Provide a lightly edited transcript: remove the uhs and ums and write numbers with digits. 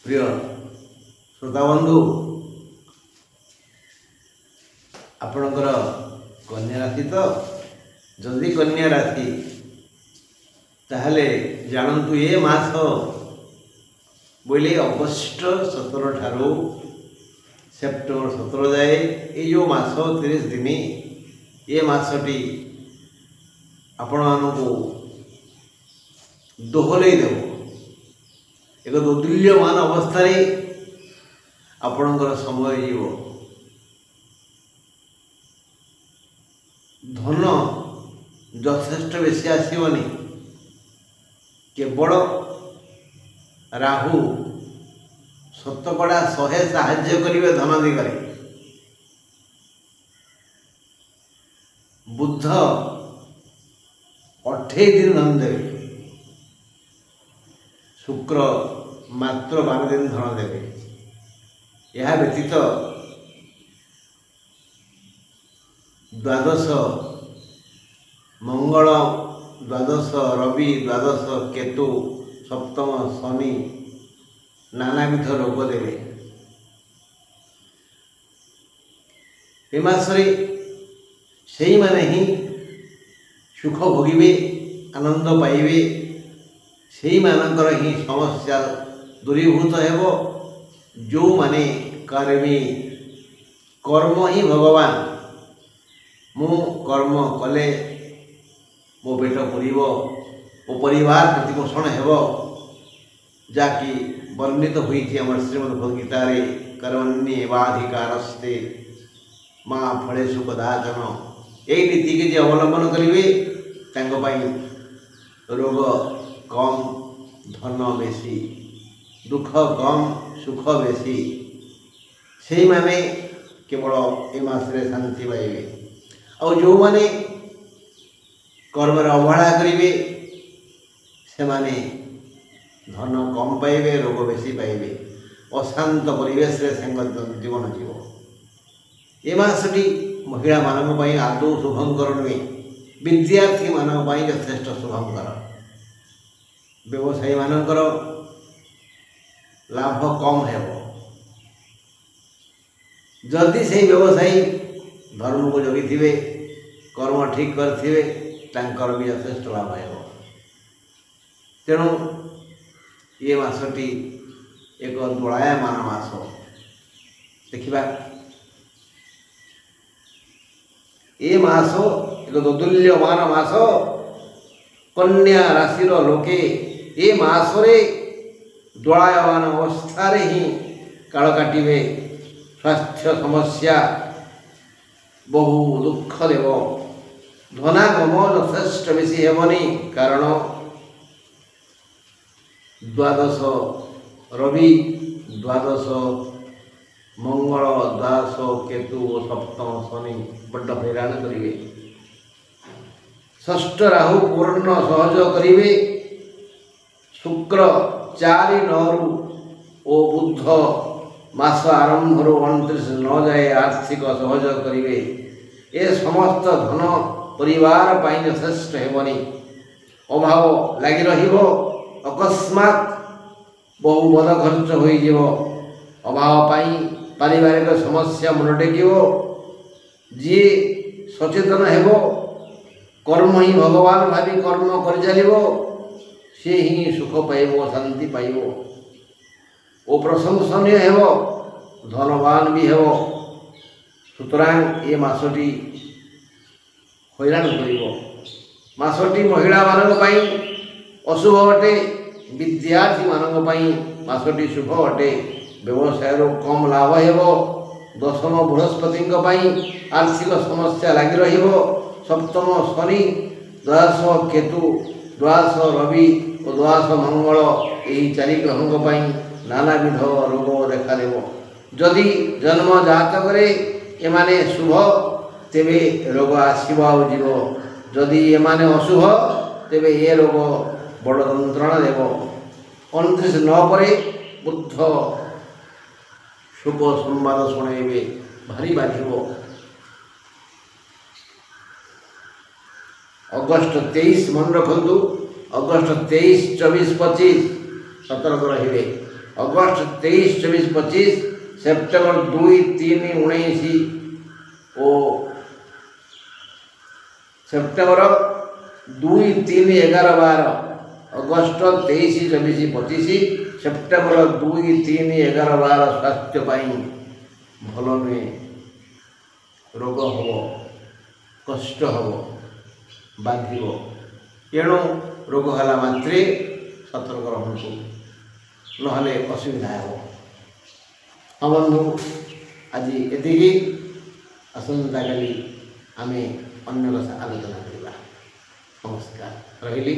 प्रिय श्रोता बंधु आपणकर कन्या राशि तो जदि कन्या राशि ताहले जानतु ये मास बोले अगस्ट 17 ठारू सेप्टेम्बर 17 जाए ये जो मास 30 दिन ये मासटी आपण मानू दोहलई देव एक दोदुल्यमान अवस्था आपणकर समय जीव धन यथेष्ट बेसी आसबनी केवल राहु शतकड़ा 100 साहाय्य करेंगे धन दिगरे बुध 28 दिन धन देवे शुक्र मात्र 12 दिन धन देवे यह व्यतीत द्वादश मंगल द्वादश रवि द्वादश केतु सप्तम शनि नानाविध रोग देवे ए मासरे सेही माने ही सुख भोगिबे आनंद पाइबे सेही मानकर ही समस्या दूरीभूत हेबो जो माने कर्मी कर्म ही भगवान मु कर्म कले मो पेट पुरिबो मो परिवार प्रतिपोषण हेबो जाकि वर्णित हुई थी आम श्रीमद् भगवद्गीता रे कर्मण्येवाधिकारस्ते माँ फलेषु कदाचन यही नीति के जो अवलंबन करेंगे रोग कम धन बेसी दुख कम सुख बेसी से माने केवल ए मासरे शांति पाइबे और जो माने कर्म अवहेला करेंगे से माने धन कम पाइबे रोग बेसी पाइबे अशांत परिवेश रे जीवन जीव ए मासटी महिला मानक पई आदौ शुभंकर नुहे विद्यार्थी मानक पई यथेष्ट शुभंकर व्यवसायी मानकर लाभ कम हेबो जदि से व्यवसायी धर्म को जगी थिबे कर्म ठीक करथिबे तांकर भी यथेष्ट लाभ हेबो तेणु ये मासटी एक दोलायमान मास देखिबा ये मास एक दोदुल्यमान मास कन्या राशि लोके ये मासरे दोलायमान अवस्था ही काल काटिबे स्वास्थ्य समस्या बहु दुख देव धनागम यथेष्ट बेसी हेबनी कारण द्वादश रवि द्वादश मंगल द्वादश केतु सप्तम शनि बड़ हैरान करेंगे षष्ठ राहु पूर्ण सहयोग करेंगे शुक्र 4-9 ओ बुध मास आरंभ 29 जाए आर्थिक सहयोग करेंगे ये समस्त धन परिवार पाई यथेष्ट हेबनी अभाव लगी रहिबो अकस्मात बहु बद खर्च हो अभाव पाई पारिवारिक समस्या मुंड टेकिबो जी सचेतन हेबो कर्म ही भगवान भावी कर्म कर चलिबो से ही सुख पाइबो शांति पाइबो ओ प्रशंसनीय हेबो धनवान भी हेबो सुतरां ये मासटी हैरान करिबो मासटी महिला मानक पई अशुभ अटे विद्यार्थी मानक पई मासटी शुभ अटे व्यवसाय कम लाभ हेबो दशम बृहस्पति आर्थिक समस्या लगी रहिबो सप्तम शनि द्वादश केतु द्वादश रवि और द्वादश मंगल यही 4 ग्रहों पर नानाविध रोग देखा देव जदि जन्म जातक एमाने शुभ तेबे रोग आसब आजीव जदि एमाने अशुभ तेबे ये रोग बड़ यंत्रणा देव 29 पर बुध शुभ संवाद शुणेबे भारी बाधिब अगस्ट 23 मन रखु अगस्ट 23, 24, 25 सतर्क रे अगस्ट 23, 24, 25, सेप्टेम्बर 2, 3, 19 और सेप्टेम्बर 2, 3, 11, 12, अगस्ट 23, 24, 25, सेप्टेम्बर 2, 3, 11, 12 स्वास्थ्य भल नुहे, रोग हम कष्ट हम बाधि एणु रोग है मात्रे सतर्क रहतु नहले असुविधा हो। हाँ बंधु आज ये आसंता काली आम अन्य आलोचना करवा। नमस्कार रही।